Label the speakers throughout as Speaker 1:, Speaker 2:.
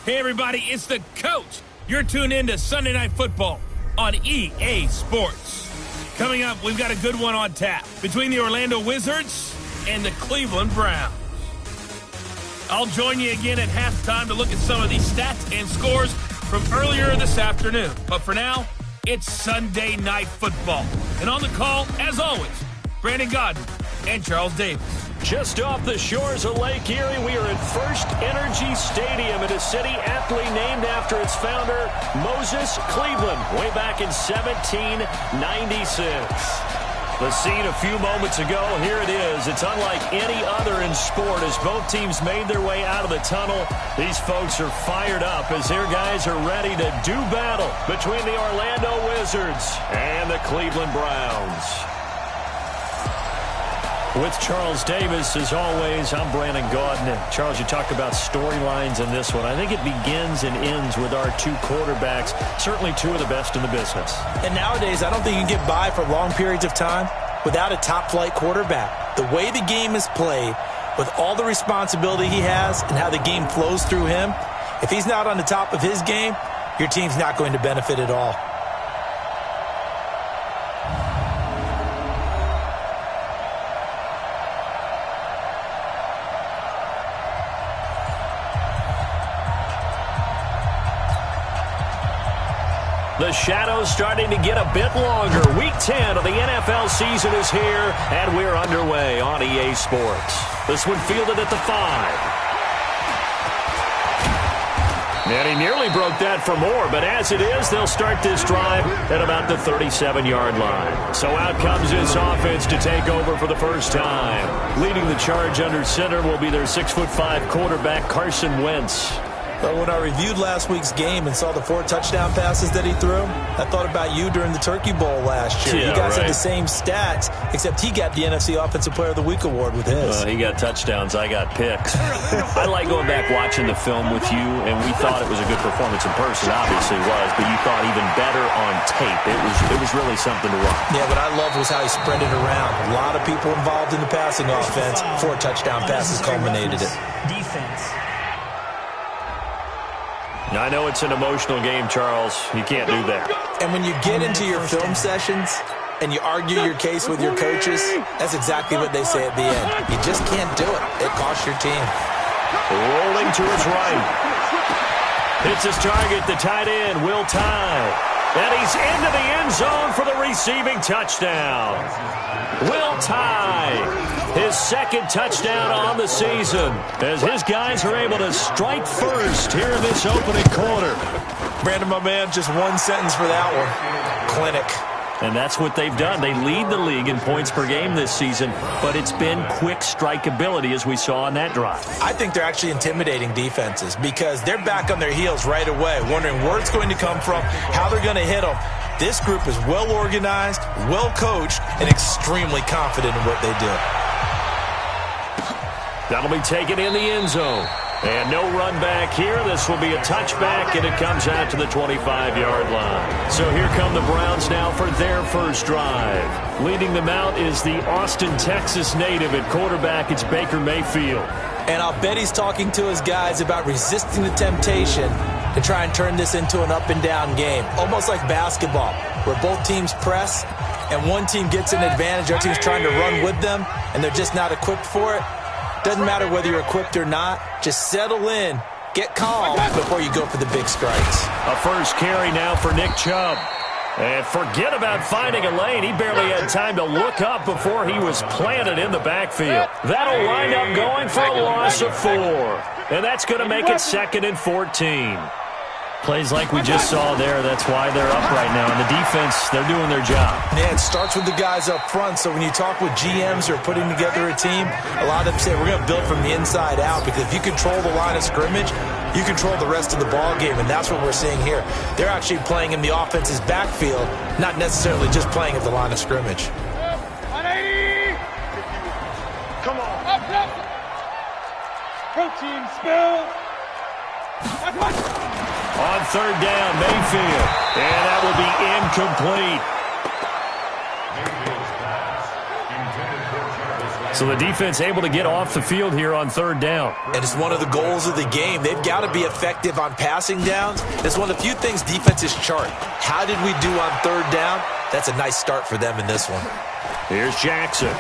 Speaker 1: Hey, everybody, it's the coach. You're tuned in to Sunday Night Football on EA Sports. Coming up, we've got a good one on tap between the Orlando Wizards and the Cleveland Browns. I'll join you again at halftime to look at some of these stats and scores from earlier this afternoon. But for now, it's Sunday Night Football. And on the call, as always, Brandon Godden and Charles Davis.
Speaker 2: Just off the shores of Lake Erie, we are at First Energy Stadium in a city aptly named after its founder, Moses Cleveland, way back in 1796. The scene a few moments ago, here it is. It's unlike any other in sport as both teams made their way out of the tunnel. These folks are fired up as their guys are ready to do battle between the Orlando Wizards and the Cleveland Browns. With Charles Davis, as always, I'm Brandon Gaudin. Charles, you talk about storylines in this one. I think it begins and ends with our two quarterbacks, certainly two of the best in the business.
Speaker 3: And nowadays, I don't think you can get by for long periods of time without a top-flight quarterback. The way the game is played, with all the responsibility he has and how the game flows through him, if he's not on the top of his game, your team's not going to benefit at all.
Speaker 2: The shadow's starting to get a bit longer. Week 10 of the NFL season is here, and we're underway on EA Sports. This one fielded at the 5. And he nearly broke that for more, but as it is, they'll start this drive at about the 37-yard line. So out comes this offense to take over for the first time. Leading the charge under center will be their 6'5" quarterback, Carson Wentz.
Speaker 3: But when I reviewed last week's game and saw the 4 touchdown passes that he threw, I thought about you during the Turkey Bowl last year.
Speaker 2: Yeah,
Speaker 3: you guys
Speaker 2: right.
Speaker 3: had the same stats, except he got the NFC Offensive Player of the Week award with his.
Speaker 2: He got touchdowns. I got picks. I like going back watching the film with you, and we thought it was a good performance in person. Obviously it was, but you thought even better on tape. It was really something to watch.
Speaker 3: Yeah, what I loved was how he spread it around. A lot of people involved in the passing offense. 4 touchdown passes culminated it.
Speaker 4: Defense.
Speaker 2: Now, I know it's an emotional game, Charles. You can't do that.
Speaker 3: And when you get into your film sessions and you argue your case with your coaches, that's exactly what they say at the end. You just can't do it. It costs your team.
Speaker 2: Rolling to his right. Hits his target, the tight end, Will Tye. And he's into the end zone for the receiving touchdown. Will Tye, his second touchdown on the season, as his guys are able to strike first here in this opening quarter.
Speaker 3: Brandon, my man, just one sentence for that one. Clinic.
Speaker 2: And that's what they've done. They lead the league in points per game this season, but it's been quick strikeability as we saw on that drive.
Speaker 3: I think they're actually intimidating defenses because they're back on their heels right away, wondering where it's going to come from, how they're going to hit them. This group is well organized, well coached, and extremely confident in what they do.
Speaker 2: That'll be taken in the end zone. And no run back here. This will be a touchback, and it comes out to the 25-yard line. So here come the Browns now for their first drive. Leading them out is the Austin, Texas native at quarterback. It's Baker Mayfield.
Speaker 3: And I'll bet he's talking to his guys about resisting the temptation to try and turn this into an up-and-down game. Almost like basketball, where both teams press, and one team gets an advantage, our team's trying to run with them, and they're just not equipped for it. Doesn't matter whether you're equipped or not. Just settle in, get calm before you go for the big strikes.
Speaker 2: A first carry now for Nick Chubb. And forget about finding a lane. He barely had time to look up before he was planted in the backfield. That'll wind up going for a loss of 4. And that's going to make it 2nd and 14. Plays like we just saw there, that's why they're up right now. And the defense, they're doing their job.
Speaker 3: Yeah, it starts with the guys up front. So when you talk with GMs who are putting together a team, a lot of them say we're going to build from the inside out, because if you control the line of scrimmage, you control the rest of the ball game, and that's what we're seeing here. They're actually playing in the offense's backfield, not necessarily just playing at the line of scrimmage.
Speaker 5: Come on. Protein spill.
Speaker 2: On 3rd down, Mayfield. And that will be incomplete. So the defense able to get off the field here on third down.
Speaker 3: And it's one of the goals of the game. They've got to be effective on passing downs. It's one of the few things defenses chart. How did we do on third down? That's a nice start for them in this one.
Speaker 2: Here's Jackson.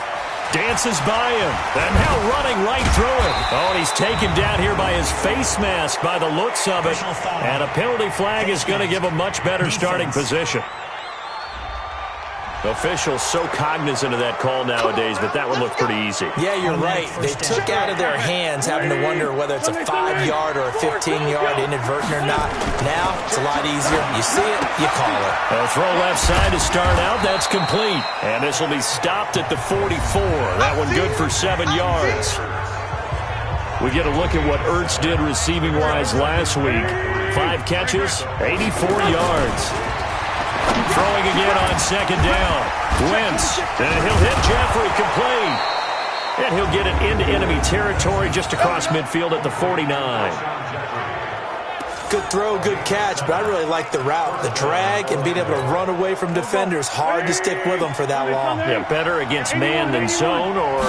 Speaker 2: Dances by him. And now running right through it. Oh, and he's taken down here by his face mask by the looks of it. And a penalty flag is going to give a much better starting position. Officials so cognizant of that call nowadays, but that would look pretty easy.
Speaker 3: Yeah, you're right. They took out of their hands having to wonder whether it's a 5-yard or a 15-yard inadvertent or not. Now, it's a lot easier. You see it, you call it.
Speaker 2: A throw left side to start out. That's complete. And this will be stopped at the 44. That one good for 7 yards. We get a look at what Ertz did receiving-wise last week. 5 catches, 84 yards. Throwing again on second down. Wentz. And he'll hit Jeffrey complete. And he'll get it into enemy territory just across midfield at the 49.
Speaker 3: Good throw, good catch, but I really like the route. The drag and being able to run away from defenders. Hard to stick with them for that long.
Speaker 2: Yeah, better against man than zone, or?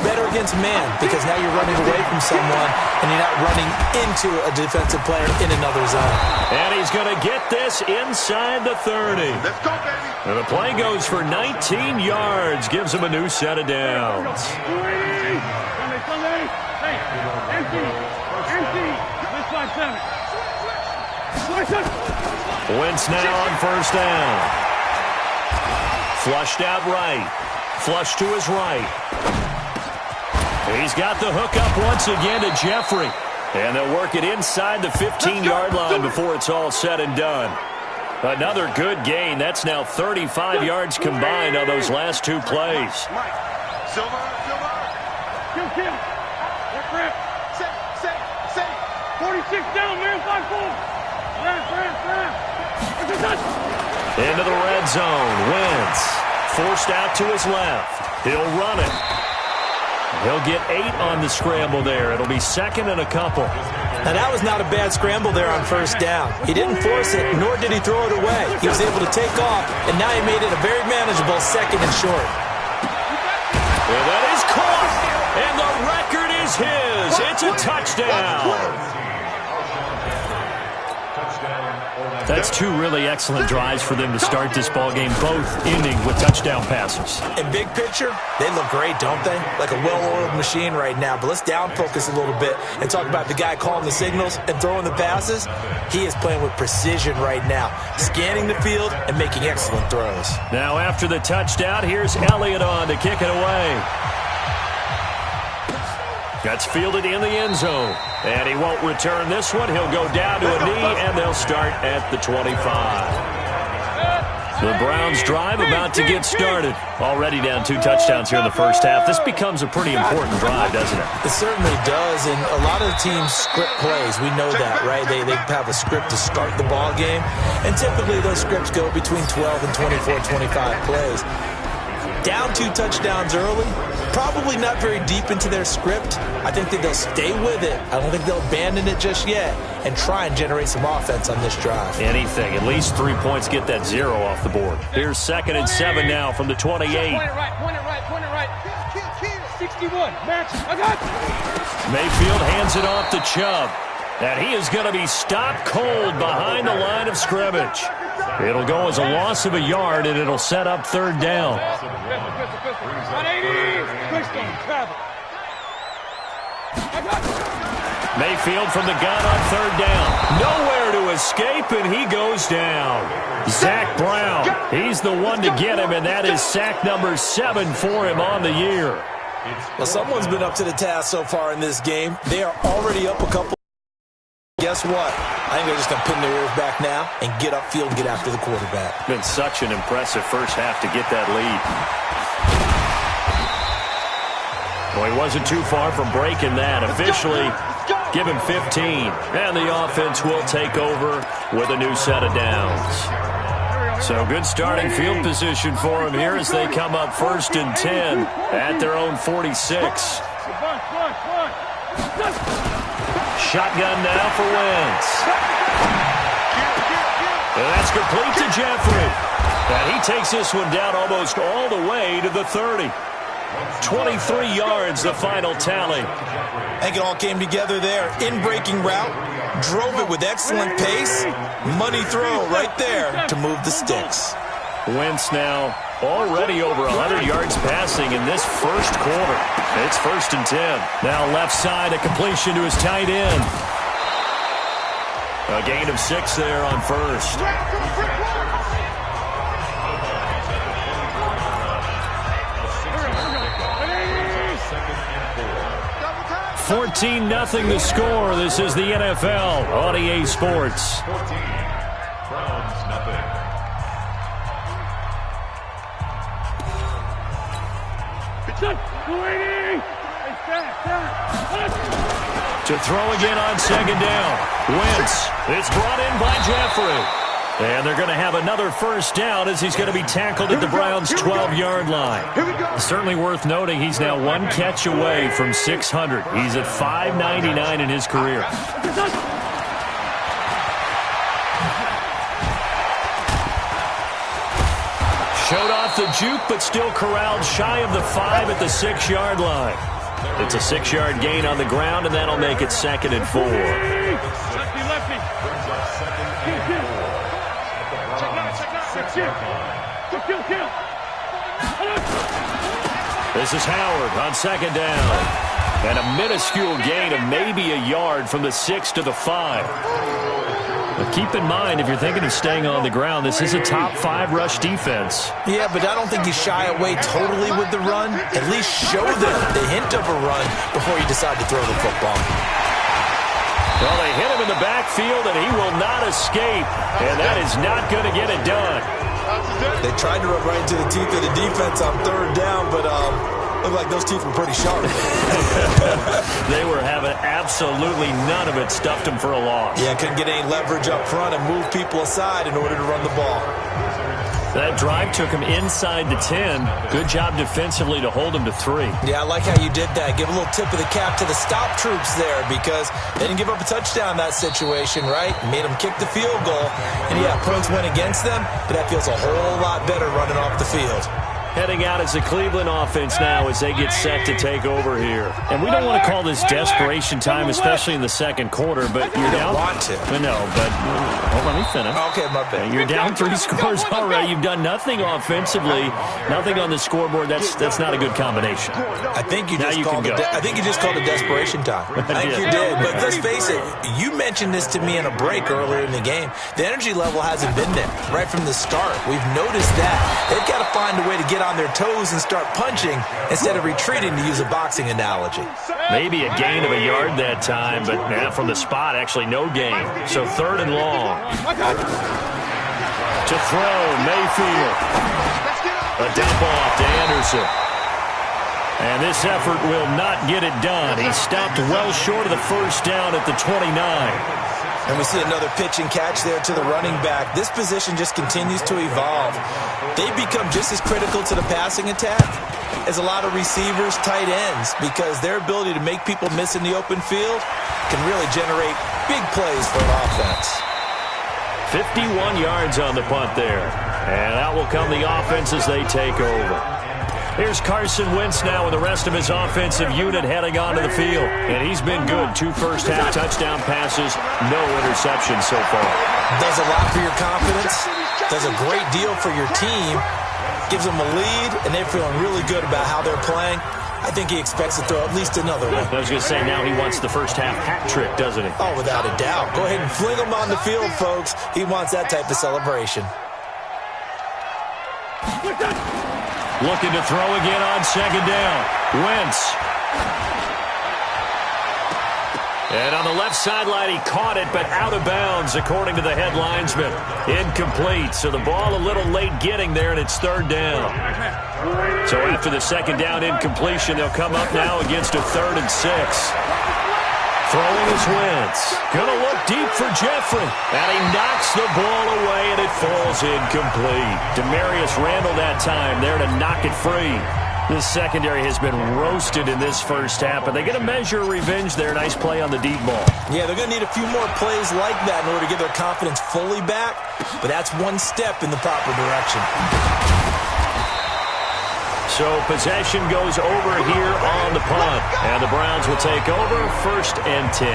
Speaker 3: Better against man, because now you're running away from someone and you're not running into a defensive player in another zone.
Speaker 2: And he's going to get this inside the 30.
Speaker 5: Let's go, baby.
Speaker 2: And the play goes for 19 yards. Gives him a new set of downs.
Speaker 5: Sunday. Hey, empty. This 5-7.
Speaker 2: Wentz now on first down. Flushed out right. Flush to his right. He's got the hook up once again to Jeffrey. And they'll work it inside the 15-yard line before it's all said and done. Another good gain. That's now 35 yards combined on those last 2 plays.
Speaker 5: Silver. Kill. Rip. Set. 46 down, man. 5-4.
Speaker 2: Into the red zone. Wentz forced out to his left. He'll run it. He'll get 8 on the scramble there. It'll be second and a couple.
Speaker 3: Now, that was not a bad scramble there on first down. He didn't force it, nor did he throw it away. He was able to take off, and now he made it a very manageable second and short.
Speaker 2: Well, that is caught, and the record is his. It's a touchdown. That's 2 really excellent drives for them to start this ballgame, both ending with touchdown passes.
Speaker 3: In big picture, they look great, don't they? Like a well-oiled machine right now. But let's down focus a little bit and talk about the guy calling the signals and throwing the passes. He is playing with precision right now, scanning the field and making excellent throws.
Speaker 2: Now after the touchdown, here's Elliott on to kick it away. That's fielded in the end zone. And he won't return this one. He'll go down to a knee, and they'll start at the 25. The Browns drive about to get started. Already down 2 touchdowns here in the first half. This becomes a pretty important drive, doesn't it?
Speaker 3: It certainly does, and a lot of the teams script plays. We know that, right? They have a script to start the ball game, and typically those scripts go between 12 and 24, 25 plays. Down 2 touchdowns early, probably not very deep into their script. I think that they'll stay with it. I don't think they'll abandon it just yet and try and generate some offense on this drive.
Speaker 2: Anything. At least 3 points, get that 0 off the board. Here's 2nd and 7 now from the 28.
Speaker 5: Point it right. Kill. 61. Match. I got it.
Speaker 2: Mayfield hands it off to Chubb. And he is going to be stopped cold behind the line of scrimmage. It'll go as a loss of a yard, and it'll set up 3rd down.
Speaker 5: 180.
Speaker 2: Mayfield from the gun on 3rd down. Nowhere to escape, and he goes down. Zach Brown, he's the one to get him, and that is sack number 7 for him on the year.
Speaker 3: Well, someone's been up to the task so far in this game. They are already up a couple. Guess what? I think they're just going to pin their ears back now and get upfield and get after the quarterback.
Speaker 2: Been such an impressive first half to get that lead. Well, he wasn't too far from breaking that. Officially, give him 15. And the offense will take over with a new set of downs. So good starting field position for them here as they come up 1st and 10 at their own 46. Shotgun now for Wentz. And that's complete to Jeffrey. And he takes this one down almost all the way to the 30. 23 yards, the final tally.
Speaker 3: I think it all came together there. In-breaking route, drove it with excellent pace. Money throw right there to move the sticks.
Speaker 2: Wentz now already over 100 yards passing in this first quarter. It's 1st and 10. Now left side, a completion to his tight end. A gain of 6 there on first. 14-0 the score. This is the NFL on EA Sports. To throw again on 2nd down. Wentz. It's brought in by Jeffrey. And they're going to have another 1st down as he's going to be tackled at the Browns' 12-yard line. Certainly worth noting he's now 1 catch away from 600. He's at 599 in his career. Showed off the juke, but still corralled shy of the 5 at the 6-yard line. It's a 6-yard gain on the ground, and that'll make it 2nd and 4. This is Howard on 2nd down. And a minuscule gain of maybe a yard from the 6 to the 5. But keep in mind, if you're thinking of staying on the ground, this is a top 5 rush defense.
Speaker 3: Yeah, but I don't think you shy away totally with the run. At least show them the hint of a run before you decide to throw the football.
Speaker 2: Well, they hit him in the backfield, and he will not escape. And that is not going to get it done.
Speaker 3: They tried to run right into the teeth of the defense on 3rd down, but looked like those teeth were pretty sharp.
Speaker 2: They were having absolutely none of it. Stuffed them for a loss.
Speaker 3: Yeah, couldn't get any leverage up front and move people aside in order to run the ball.
Speaker 2: That drive took him inside the 10. Good job defensively to hold him to 3.
Speaker 3: Yeah, I like how you did that. Give a little tip of the cap to the stop troops there because they didn't give up a touchdown in that situation, right? Made them kick the field goal. And, yeah, points went against them, but that feels a whole lot better running off the field.
Speaker 2: Heading out as the Cleveland offense now as they get set to take over here. And we don't want to call this desperation time, especially in the 2nd quarter, but you're down.
Speaker 3: Want to.
Speaker 2: No, but let me finish.
Speaker 3: Okay, my bad.
Speaker 2: You're down 3 scores already. You've done nothing offensively, nothing on the scoreboard. That's not a good combination.
Speaker 3: I think you just called it desperation time. I think you did. But let's face it, you mentioned this to me in a break earlier in the game. The energy level hasn't been there right from the start. We've noticed that. They've got to find a way to get on their toes and start punching instead of retreating, to use a boxing analogy.
Speaker 2: Maybe a gain of a yard that time, but from the spot, actually no gain. So 3rd and long. To throw, Mayfield. A dump off to Anderson. And this effort will not get it done. He stopped well short of the 1st down at the 29.
Speaker 3: And we see another pitch and catch there to the running back. This position just continues to evolve. They become just as critical to the passing attack as a lot of receivers, tight ends, because their ability to make people miss in the open field can really generate big plays for an offense.
Speaker 2: 51 yards on the punt there. And out will come the offense as they take over. Here's Carson Wentz now with the rest of his offensive unit heading onto the field. And he's been good. 2 first-half touchdown passes, no interceptions so far.
Speaker 3: Does a lot for your confidence. Does a great deal for your team. Gives them a lead, and they're feeling really good about how they're playing. I think he expects to throw at least another one.
Speaker 2: I was going to say, now he wants the first-half hat trick, doesn't he?
Speaker 3: Oh, without a doubt. Go ahead and fling him on the field, folks. He wants that type of celebration.
Speaker 2: Looking to throw again on 2nd down. Wentz. And on the left sideline, he caught it, but out of bounds, according to the head linesman. Incomplete, so the ball a little late getting there, and it's 3rd down. So after the 2nd down incompletion, they'll come up now against a 3rd and 6. Throwing is Wentz. Going to look deep for Jeffrey. And he knocks the ball away, and it falls incomplete. Demarius Randall that time there to knock it free. This secondary has been roasted in this first half, but they get a measure of revenge there. Nice play on the deep ball.
Speaker 3: Yeah, they're going to need a few more plays like that in order to get their confidence fully back, but that's one step in the proper direction.
Speaker 2: So possession goes over here on the punt. And the Browns will take over 1st and 10.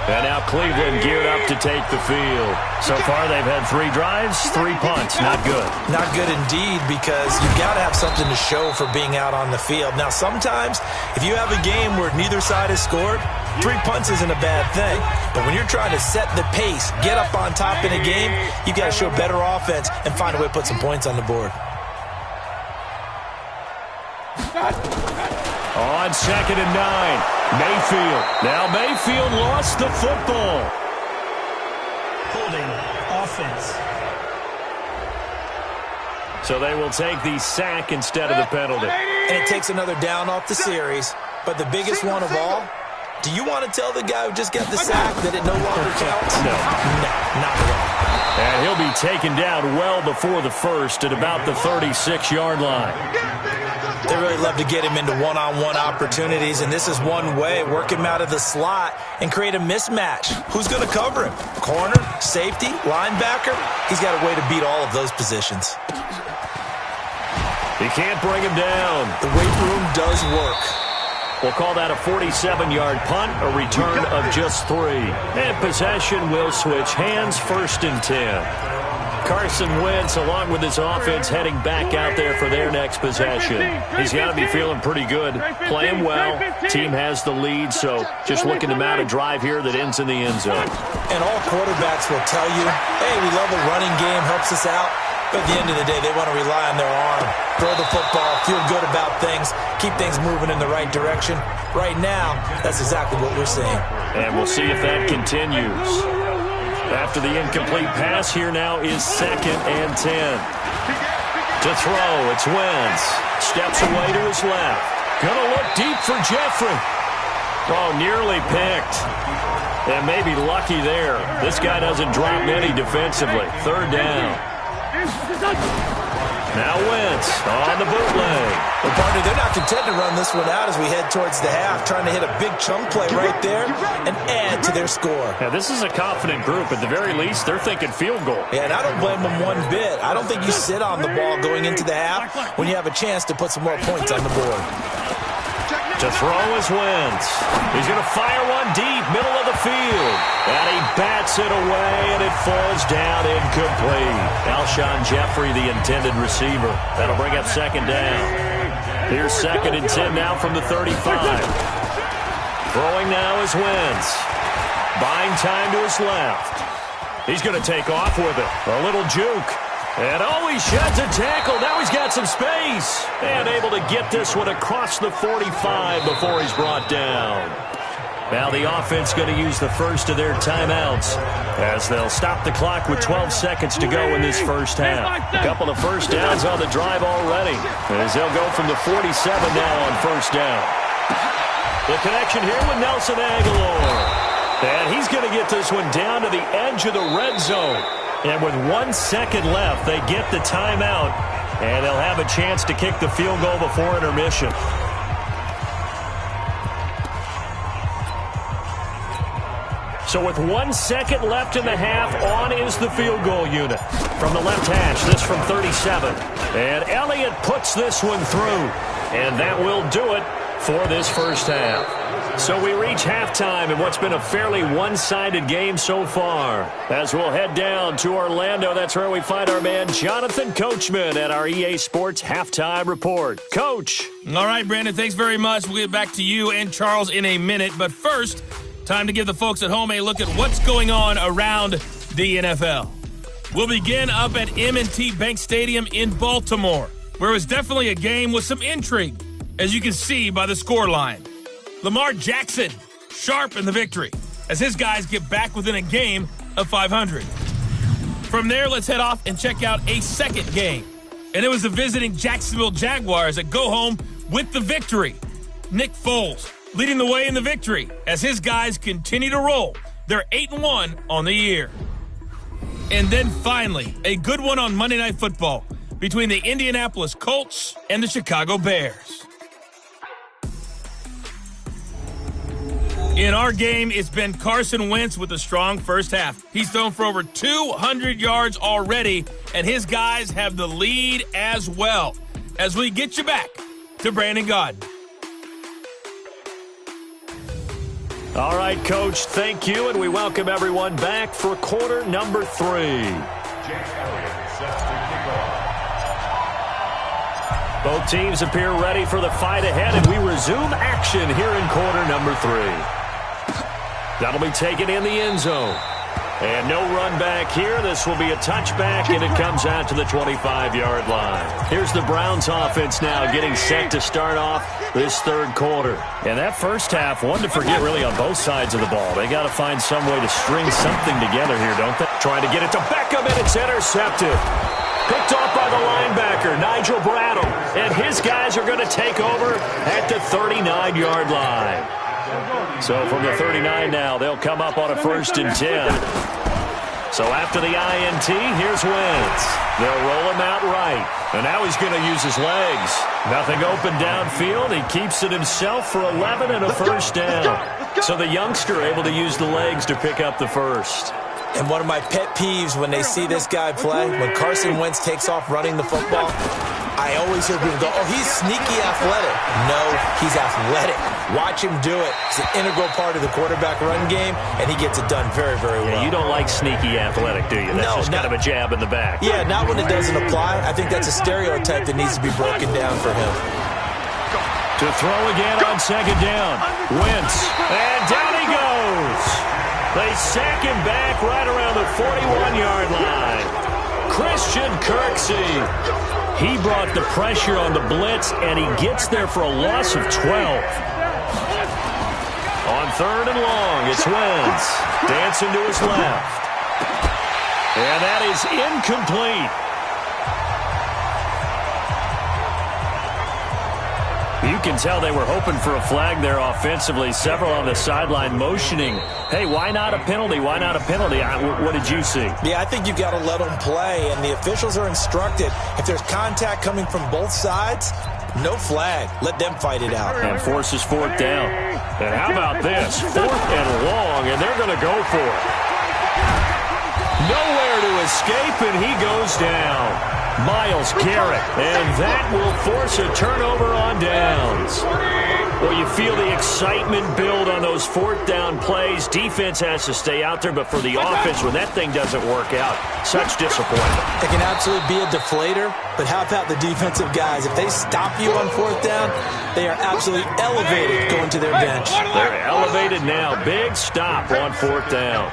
Speaker 2: And now Cleveland geared up to take the field. So far they've had 3 drives, 3 punts. Not good.
Speaker 3: Not good indeed, because you've got to have something to show for being out on the field. Now sometimes if you have a game where neither side has scored, 3 punts isn't a bad thing. But when you're trying to set the pace, get up on top in a game, you've got to show better offense and find a way to put some points on the board.
Speaker 2: On 2nd and 9, Mayfield. Now Mayfield lost the football.
Speaker 3: Holding offense.
Speaker 2: So they will take the sack instead of the penalty.
Speaker 3: And it takes another down off the series. But the biggest one of all, do you want to tell the guy who just got the sack that it no longer counts?
Speaker 2: No.
Speaker 3: No, not at all.
Speaker 2: And he'll be taken down well before the first at about the 36-yard line.
Speaker 3: They really love to get him into one-on-one opportunities, and this is one way. Work him out of the slot and create a mismatch. Who's going to cover him? Corner, safety, linebacker? He's got a way to beat all of those positions.
Speaker 2: He can't bring him down.
Speaker 3: The weight room does work.
Speaker 2: We'll call that a 47-yard punt, a return of just 3. And possession will switch hands, 1st and 10. Carson Wentz, along with his offense, heading back out there for their next possession. He's got to be feeling pretty good, playing well. Team has the lead, so just looking to mount a drive here that ends in the end zone.
Speaker 3: And all quarterbacks will tell you, hey, we love a running game, helps us out. But at the end of the day, they want to rely on their arm. Throw the football, feel good about things, keep things moving in the right direction. Right now, that's exactly what we're seeing.
Speaker 2: And we'll see if that continues. After the incomplete pass, here now is 2nd and 10. To throw, it's Wentz. Steps away to his left. Gonna look deep for Jeffrey. Oh, nearly picked. And maybe lucky there. This guy doesn't drop many defensively. 3rd down. Now Wentz on the bootleg.
Speaker 3: Well, partner, they're not content to run this one out as we head towards the half, trying to hit a big chunk play right there and add to their score.
Speaker 2: Yeah, this is a confident group. At the very least, they're thinking field goal.
Speaker 3: Yeah, and I don't blame them one bit. I don't think you sit on the ball going into the half when you have a chance to put some more points on the board.
Speaker 2: To throw is Wentz. He's going to fire one deep, middle of the field. And he bats it away, and it falls down incomplete. Alshon Jeffrey, the intended receiver. That'll bring up 2nd down. Here's 2nd and 10 now from the 35. Throwing now is Wentz. Buying time to his left. He's going to take off with it. A little juke. And oh, he sheds a tackle. Now he's got some space. And able to get this one across the 45 before he's brought down. Now the offense going to use the first of their timeouts as they'll stop the clock with 12 seconds to go in this first half. A couple of first downs on the drive already as they'll go from the 47 now on 1st down. The connection here with Nelson Aguilar. And he's going to get this one down to the edge of the red zone. And with 1 second left, they get the timeout, and they'll have a chance to kick the field goal before intermission. So with 1 second left in the half, on is the field goal unit. From the left hash, this from 37. And Elliott puts this one through, and that will do it for this first half. So we reach halftime in what's been a fairly one-sided game so far. As we'll head down to Orlando, that's where we find our man Jonathan Coachman at our EA Sports Halftime Report. Coach.
Speaker 1: All right, Brandon, thanks very much. We'll get back to you and Charles in a minute. But first, time to give the folks at home a look at what's going on around the NFL. We'll begin up at M&T Bank Stadium in Baltimore, where it was definitely a game with some intrigue, as you can see by the scoreline. Lamar Jackson, sharp in the victory, as his guys get back within a game of 500. From there, let's head off and check out a second game. And it was the visiting Jacksonville Jaguars that go home with the victory. Nick Foles leading the way in the victory as his guys continue to roll. They're 8-1 on the year. And then finally, a good one on Monday Night Football between the Indianapolis Colts and the Chicago Bears. In our game, it's been Carson Wentz with a strong first half. He's thrown for over 200 yards already, and his guys have the lead as well. as we get you back to Brandon Gaudin.
Speaker 2: All right, Coach, thank you, and we welcome everyone back for quarter number 3. Both teams appear ready for the fight ahead, and we resume action here in quarter number 3. That'll be taken in the end zone. And no run back here. This will be a touchback, and it comes out to the 25-yard line. Here's the Browns offense now getting set to start off this third quarter.
Speaker 4: And that first half, one to forget really on both sides of the ball. They got to find some way to string something together here, don't they?
Speaker 2: Trying to get it to Beckham, and it's intercepted. Picked off by the linebacker, Nigel Bradham. And his guys are going to take over at the 39-yard line.
Speaker 4: So from the 39 now, they'll come up on a 1st and 10.
Speaker 2: So after the INT, here's Wentz. They'll roll him out right.
Speaker 4: And now he's going to use his legs. Nothing open downfield. He keeps it himself for 11 and a first down.
Speaker 2: So the youngster able to use the legs to pick up the first.
Speaker 3: And one of my pet peeves when they see this guy play, when Carson Wentz takes off running the football, I always hear people go, oh, he's sneaky athletic. No, he's athletic. Watch him do it. It's an integral part of the quarterback run game, and he gets it done very, very well.
Speaker 2: Yeah, you don't like sneaky athletic, do you? That's just kind of a jab in the back.
Speaker 3: Yeah, not when it doesn't apply. I think that's a stereotype that needs to be broken down for him.
Speaker 4: To throw again on 2nd down. Wentz.
Speaker 2: And down he goes. They sack him back right around the 41-yard line. Christian Kirksey.
Speaker 4: He brought the pressure on the blitz, and he gets there for a loss of 12.
Speaker 2: On 3rd and long, it's Wentz. Dancing to his left.
Speaker 4: And that is incomplete. You can tell they were hoping for a flag there offensively. Several on the sideline motioning, hey, why not a penalty? Why not a penalty? What did you see?
Speaker 3: Yeah, I think you've got to let them play, and the officials are instructed. If there's contact coming from both sides, no flag. Let them fight it out.
Speaker 4: And forces 4th down.
Speaker 2: And how about this? 4th and long, and they're going to go for it. Nowhere to escape, and he goes down. Myles Garrett, and that will force a turnover on downs. Well, you feel the excitement build on those 4th down plays. Defense has to stay out there, but for the offense, when that thing doesn't work out, such disappointment.
Speaker 3: It can absolutely be a deflator, but how about the defensive guys? If they stop you on 4th down, they are absolutely elevated going to their bench.
Speaker 2: They're elevated now. Big stop on 4th down.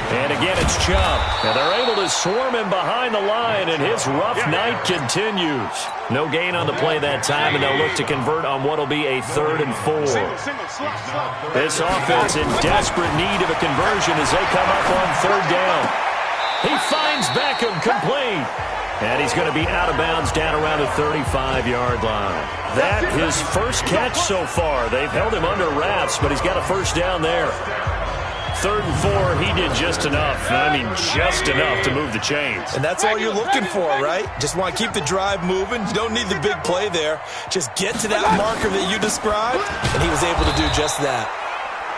Speaker 4: And again, it's Chubb.
Speaker 2: And they're able to swarm him behind the line, and his rough night continues. No gain on the play that time, and they'll look to convert on what will be a 3rd and 4. This offense in desperate need of a conversion as they come up on 3rd down. He finds Beckham complete. And he's going to be out of bounds down around the 35-yard line. That his first catch so far. They've held him under wraps, but he's got a first down there. 3rd and 4, he did just enough. I mean, just enough to move the chains.
Speaker 3: And that's all you're looking for, right? Just want to keep the drive moving. You don't need the big play there. Just get to that marker that you described, and he was able to do just that.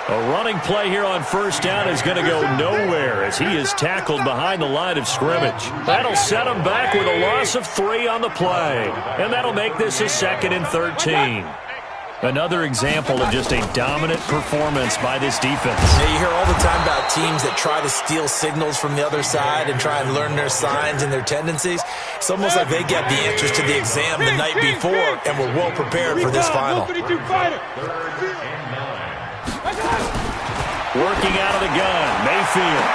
Speaker 2: A running play here on 1st down is going to go nowhere as he is tackled behind the line of scrimmage. That'll set him back with a loss of 3 on the play. And that'll make this a 2nd and 13.
Speaker 4: Another example of just a dominant performance by this defense.
Speaker 3: Yeah, you hear all the time about teams that try to steal signals from the other side and try and learn their signs and their tendencies. It's almost like they get the answers to the exam the night before and were well prepared for this final.
Speaker 2: Working out of the gun, Mayfield.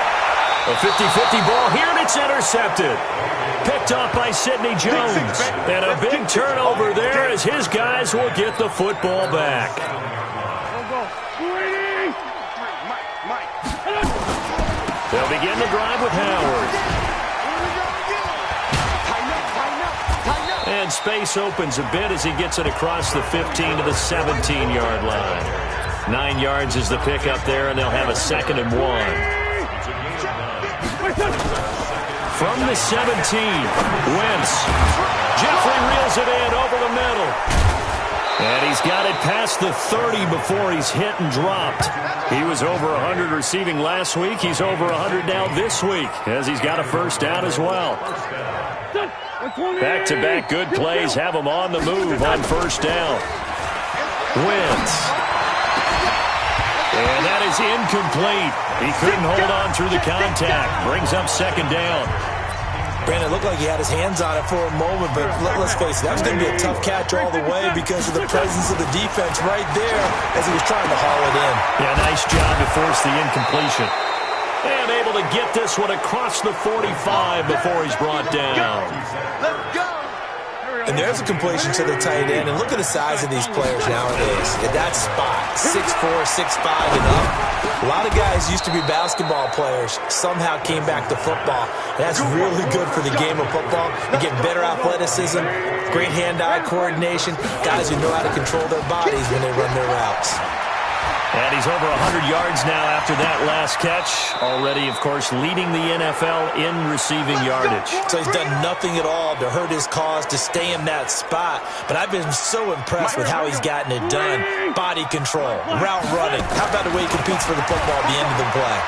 Speaker 2: A 50-50 ball here, and it's intercepted. Picked off by Sidney Jones. And a big turnover there as his guys will get the football back. They'll begin the drive with Howard. And space opens a bit as he gets it across the 15 to the 17-yard line. 9 yards is the pickup there, and they'll have a 2nd and 1. From the 17, Wentz. Jeffrey reels it in over the middle. And he's got it past the 30 before he's hit and dropped. He was over 100 receiving last week. He's over 100 now this week as he's got a first down as well. Back-to-back good plays have him on the move on first down. Wentz. And that is incomplete. He couldn't hold on through the contact. Brings up second down.
Speaker 3: Brandon, it looked like he had his hands on it for a moment, but let's face it, that was going to be a tough catch all the way because of the presence of the defense right there as he was trying to haul it in.
Speaker 2: Yeah, nice job to force the incompletion. And able to get this one across the 45 before he's brought down.
Speaker 5: Let's go.
Speaker 3: And there's a completion to the tight end. And look at the size of these players nowadays. At that spot, 6'4", 6'5", and up. A lot of guys used to be basketball players, somehow came back to football. And that's really good for the game of football. You get better athleticism, great hand-eye coordination, guys who know how to control their bodies when they run their routes.
Speaker 2: And he's over 100 yards now after that last catch. Already, of course, leading the NFL in receiving yardage.
Speaker 3: So he's done nothing at all to hurt his cause, to stay in that spot. But I've been so impressed with how he's gotten it done. Body control, route running. How about the way he competes for the football at the end of the play?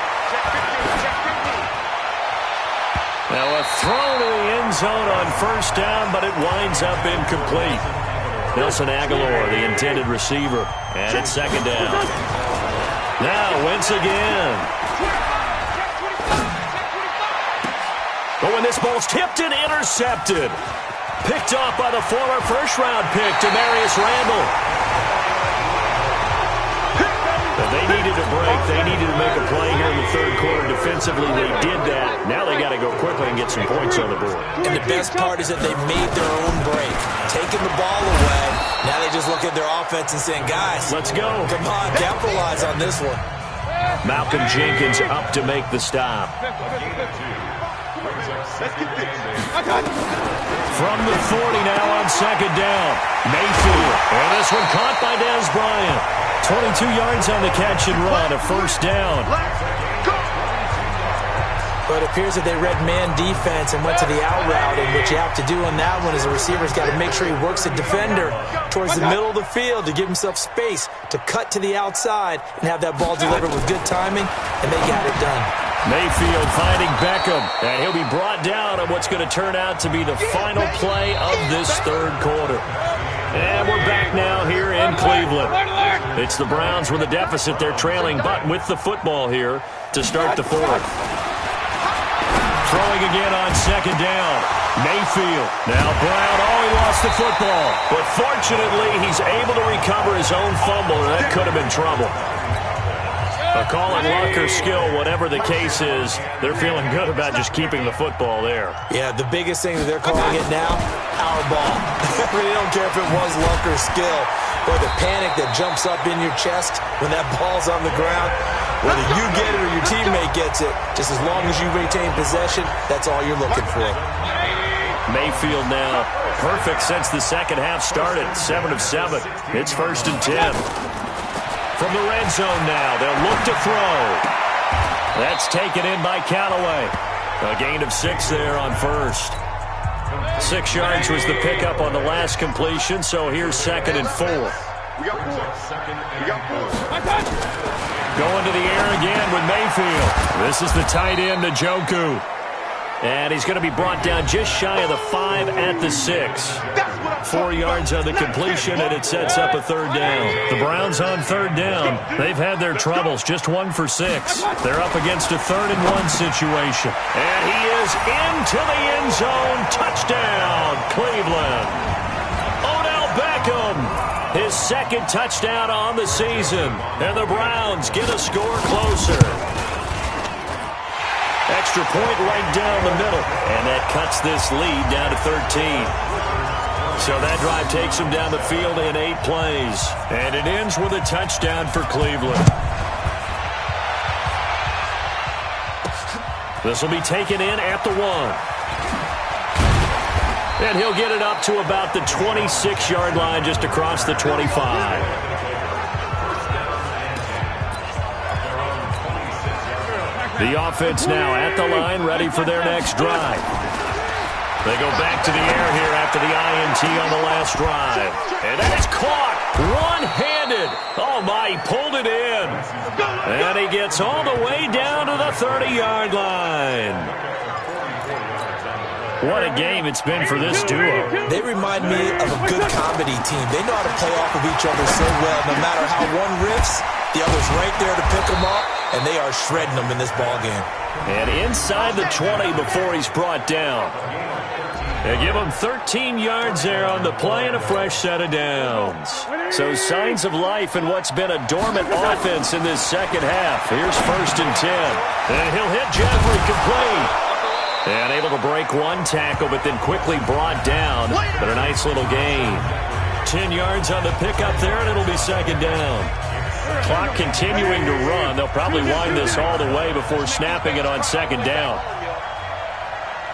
Speaker 2: Now a throw to the end zone on first down, but it winds up incomplete. Nelson Aguilar, the intended receiver, and it's second down. Now Wentz again. Oh, and this ball's tipped and intercepted. Picked off by the former first-round pick, Demarius Randall. But they needed a break. They needed to make a play here in the third quarter defensively. They did that. Now they got to go quickly and get some points on the board.
Speaker 3: And the best part is that they made their own break. Taking the ball away. Now they just look at their offense and saying, guys,
Speaker 2: let's go.
Speaker 3: Come on, capitalize on this one.
Speaker 2: Malcolm Jenkins up to make the stop. From the 40 now on second down. Mayfield. And this one caught by Dez Bryant. 22 yards on the catch and run, a first down.
Speaker 3: But it appears that they read man defense and went to the out route. And what you have to do on that one is the receiver's got to make sure he works the defender towards the middle of the field to give himself space to cut to the outside and have that ball delivered with good timing, and they got it done.
Speaker 2: Mayfield finding Beckham, and he'll be brought down on what's going to turn out to be the final play of this third quarter. And we're back now here in Cleveland. It's the Browns with a deficit. They're trailing, but with the football here to start the fourth. Throwing again on second down. Mayfield. Now Brown. Oh, he lost the football. But fortunately, he's able to recover his own fumble, and that could have been trouble. A call it luck or skill, whatever the case is, they're feeling good about just keeping the football there.
Speaker 3: Yeah, the biggest thing that they're calling it now, our ball. They don't care if it was luck or skill. Or the panic that jumps up in your chest when that ball's on the ground. Whether you get it or your teammate gets it, just as long as you retain possession, that's all you're looking for.
Speaker 2: Mayfield now perfect since the second half started. 7 of 7. It's 1st and 10. From the red zone now, they'll look to throw. That's taken in by Callaway. A gain of 6 there on first. 6 yards was the pickup on the last completion, so here's 2nd and 4. Going to the air again with Mayfield. This is the tight end, Njoku. And he's going to be brought down just shy of the 5 at the 6. 4 yards on the completion, and it sets up a third down. The Browns on third down. They've had their troubles, just 1 for 6. They're up against a 3rd and 1 situation. And he is into the end zone. Touchdown, Cleveland. Odell Beckham, his 2nd touchdown on the season. And the Browns get a score closer. Extra point right down the middle. And that cuts this lead down to 13. So that drive takes him down the field in 8 plays. And it ends with a touchdown for Cleveland. This will be taken in at the 1. And he'll get it up to about the 26-yard line, just across the 25. The offense now at the line, ready for their next drive. They go back to the air here after the INT on the last drive. And that's caught one-handed. Oh, my, he pulled it in. And he gets all the way down to the 30-yard line. What a game it's been for this duo.
Speaker 3: They remind me of a good comedy team. They know how to play off of each other so well. No matter how one riffs, the other's right there to pick them up, and they are shredding them in this ballgame.
Speaker 2: And inside the 20 before he's brought down. They give him 13 yards there on the play and a fresh set of downs. So signs of life in what's been a dormant offense in this second half. Here's 1st and 10. And he'll hit Jeffrey complete. And able to break one tackle, but then quickly brought down. But a nice little gain. 10 yards on the pickup there, and it'll be 2nd down. Clock continuing to run. They'll probably wind this all the way before snapping it on 2nd down.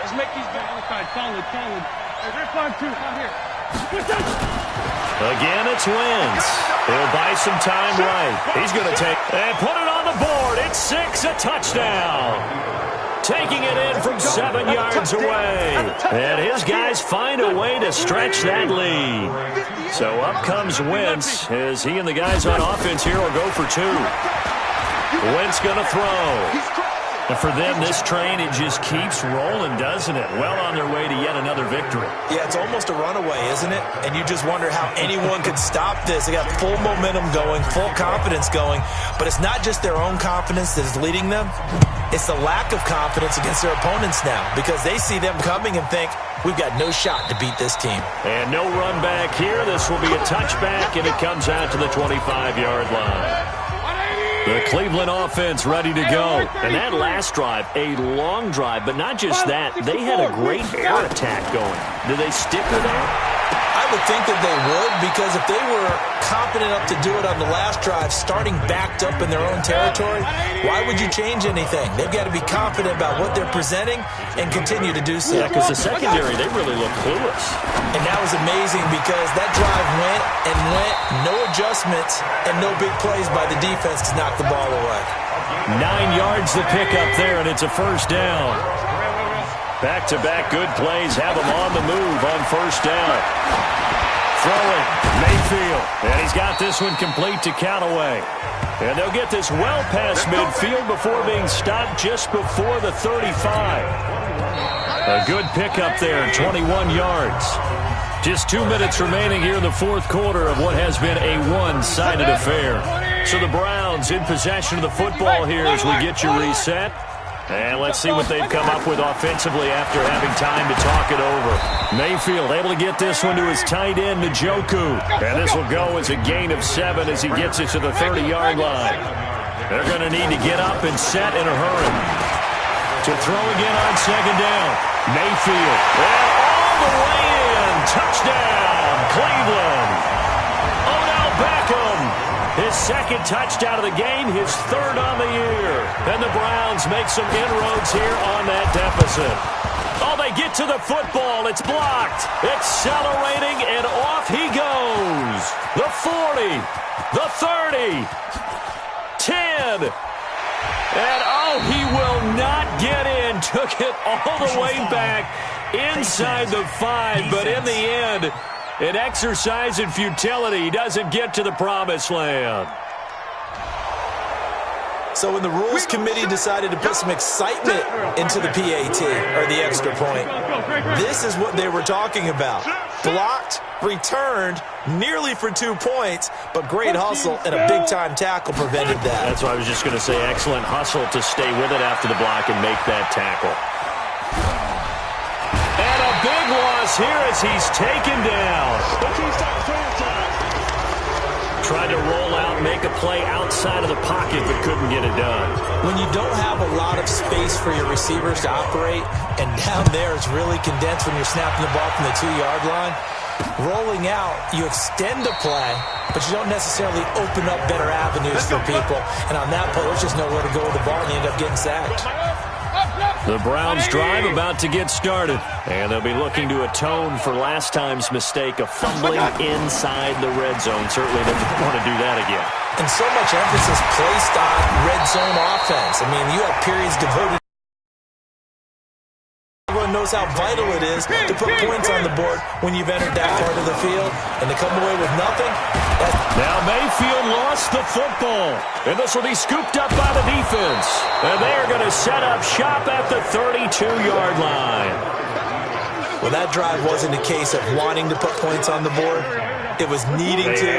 Speaker 5: Let's make these guys outside. Solid. Hey, rip on 2. Out here.
Speaker 2: Again, it's Wentz. He'll buy some time right. He's going to take and put it on the board. It's 6, a touchdown. Taking it in from 7 yards away. And his guys find a way to stretch that lead. So up comes Wentz as he and the guys on offense here will go for 2. Wentz going to throw. And for them, this train, it just keeps rolling, doesn't it? Well on their way to yet another victory.
Speaker 3: Yeah, it's almost a runaway, isn't it? And you just wonder how anyone could stop this. They got full momentum going, full confidence going. But it's not just their own confidence that is leading them. It's the lack of confidence against their opponents now because they see them coming and think, we've got no shot to beat this team.
Speaker 2: And no run back here. This will be a touchback, and it comes out to the 25-yard line. The Cleveland offense ready to go. And that last drive, a long drive, but not just that. They had a great air attack going. Do they stick with that?
Speaker 3: I would think that they would because if they were confident enough to do it on the last drive, starting backed up in their own territory, why would you change anything? They've got to be confident about what they're presenting and continue to do so.
Speaker 2: Yeah, because the secondary, they really look clueless.
Speaker 3: And that was amazing because that drive went, no adjustments, and no big plays by the defense to knock the ball away.
Speaker 2: 9 yards to pick up there, and it's a 1st down. Back-to-back good plays have him on the move on 1st down. Throwing, Mayfield, and he's got this one complete to Callaway. And they'll get this well past midfield before being stopped just before the 35. A good pickup there, 21 yards. Just 2 minutes remaining here in the 4th quarter of what has been a one-sided affair. So the Browns in possession of the football here as we get you reset. And let's see what they've come up with offensively after having time to talk it over. Mayfield able to get this one to his tight end, Njoku. And this will go as a gain of 7 as he gets it to the 30-yard line. They're going to need to get up and set in a hurry. To throw again on 2nd down. Mayfield. And all the way in. Touchdown, Cleveland. Odell Beckham. His 2nd touchdown of the game, his 3rd on the year. And the Browns make some inroads here on that deficit. Oh, they get to the football. It's blocked. Accelerating, and off he goes. The 40, the 30, 10. And, oh, he will not get in. Took it all the way back inside the 5, but in the end, an exercise in futility. He doesn't get to the promised land.
Speaker 3: So when the Rules Committee decided to put some excitement into the PAT, or the extra point, this is what they were talking about. Blocked, returned, nearly for 2 points, but great hustle and a big-time tackle prevented that.
Speaker 2: That's what I was just going to say. Excellent hustle to stay with it after the block and make that tackle. And a big loss here as he's taken down. Tried to roll out, make a play outside of the pocket, but couldn't get it done.
Speaker 3: When you don't have a lot of space for your receivers to operate, and down there it's really condensed when you're snapping the ball from the 2-yard line, rolling out, you extend the play, but you don't necessarily open up better avenues for people. And on that play, there's just nowhere to go with the ball, and you end up getting sacked.
Speaker 2: The Browns drive about to get started, and they'll be looking to atone for last time's mistake of fumbling inside the red zone. Certainly they don't want to do that again.
Speaker 3: And so much emphasis placed on red zone offense. I mean, you have periods devoted. Everyone knows how vital it is to put points on the board when you've entered that part of the field, and to come away with nothing.
Speaker 2: Now Mayfield lost the football, and this will be scooped up by the defense. And they are going to set up shop at the 32-yard line.
Speaker 3: Well, that drive wasn't a case of wanting to put points on the board. It was needing to,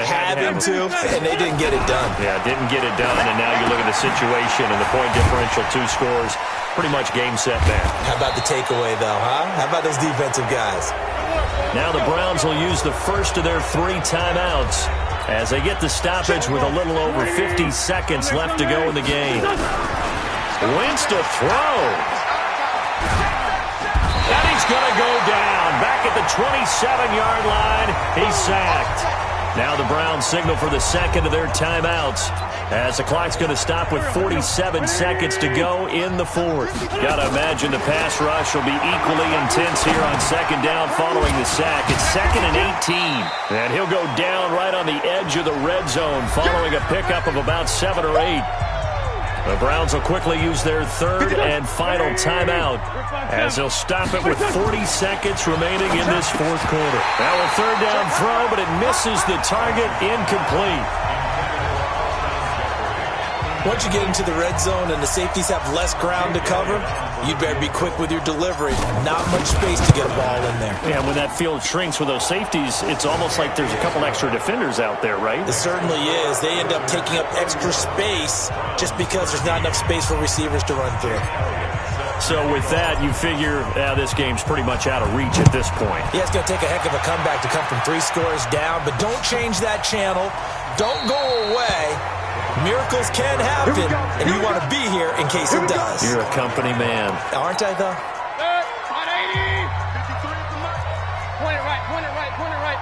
Speaker 3: having to, and they didn't get it done.
Speaker 2: Yeah, didn't get it done, and now you look at the situation and the point differential, 2 scores, pretty much game, set, match.
Speaker 3: How about the takeaway, though, huh? How about those defensive guys?
Speaker 2: Now the Browns will use the first of their 3 timeouts as they get the stoppage with a little over 50 seconds left to go in the game. Wentz to throw. And he's going to go down. Back at the 27-yard line, he's sacked. Now the Browns signal for the second of their timeouts as the clock's going to stop with 47 seconds to go in the fourth. Got to imagine the pass rush will be equally intense here on second down following the sack. It's 2nd and 18. And he'll go down right on the edge of the red zone following a pickup of about 7 or 8. The Browns will quickly use their 3rd and final timeout as they'll stop it with 40 seconds remaining in this fourth quarter. Now a 3rd down throw, but it misses the target, incomplete.
Speaker 3: Once you get into the red zone and the safeties have less ground to cover, you better be quick with your delivery. Not much space to get a ball in there.
Speaker 2: Yeah, when that field shrinks with those safeties, it's almost like there's a couple extra defenders out there, right?
Speaker 3: It certainly is. They end up taking up extra space just because there's not enough space for receivers to run through.
Speaker 2: So with that, you figure this game's pretty much out of reach at this point.
Speaker 3: Yeah, it's going to take a heck of a comeback to come from 3 scores down, but don't change that channel. Don't go away. Miracles can happen, and you want to be here in case it does.
Speaker 2: You're a company man.
Speaker 3: Aren't I, though?
Speaker 5: 180. Point it right, point it right, point it right.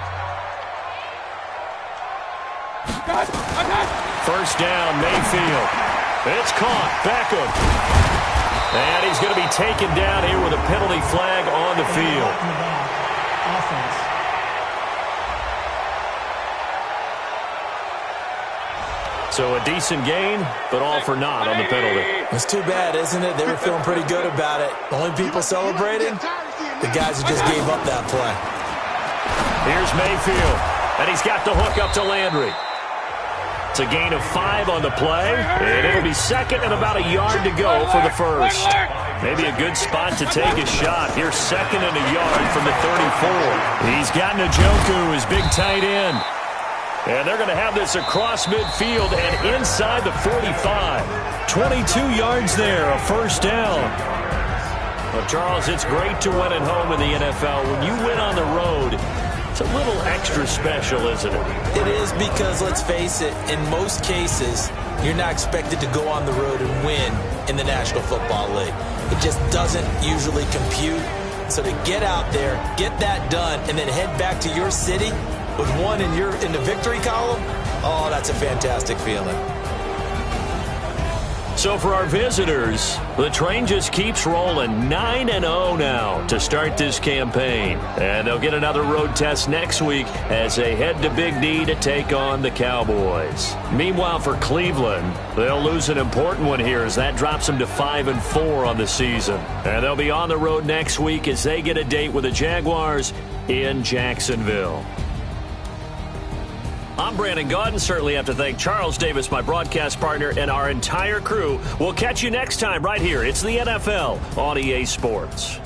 Speaker 5: I got it.
Speaker 2: First down, Mayfield. It's caught. Beckham. And he's going to be taken down here with a penalty flag on the field. So a decent gain, but all for naught on the penalty.
Speaker 3: It's too bad, isn't it? They were feeling pretty good about it. The only people celebrating, the guys who just gave up that play.
Speaker 2: Here's Mayfield, and he's got the hook up to Landry. It's a gain of 5 on the play, and it'll be 2nd and about a yard to go for the first. Maybe a good spot to take a shot. Here's 2nd and a yard from the 34. He's got Njoku, his big tight end. And they're going to have this across midfield and inside the 45. 22 yards there, a first down. Well, Charles, it's great to win at home in the NFL. When you win on the road, it's a little extra special, isn't it?
Speaker 3: It is because, let's face it, in most cases, you're not expected to go on the road and win in the National Football League. It just doesn't usually compute. So to get out there, get that done, and then head back to your city with one in the victory column, oh, that's a fantastic feeling.
Speaker 2: So for our visitors, the train just keeps rolling. 9-0 now to start this campaign. And they'll get another road test next week as they head to Big D to take on the Cowboys. Meanwhile, for Cleveland, they'll lose an important one here as that drops them to 5-4 on the season. And they'll be on the road next week as they get a date with the Jaguars in Jacksonville. I'm Brandon Gaudin. Certainly have to thank Charles Davis, my broadcast partner, and our entire crew. We'll catch you next time right here. It's the NFL on EA Sports.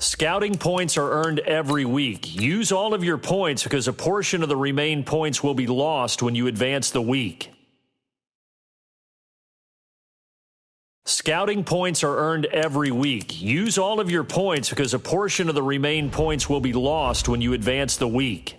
Speaker 2: Scouting points are earned every week. Use all of your points because a portion of the remaining points will be lost when you advance the week. Scouting points are earned every week. Use all of your points because a portion of the remaining points will be lost when you advance the week.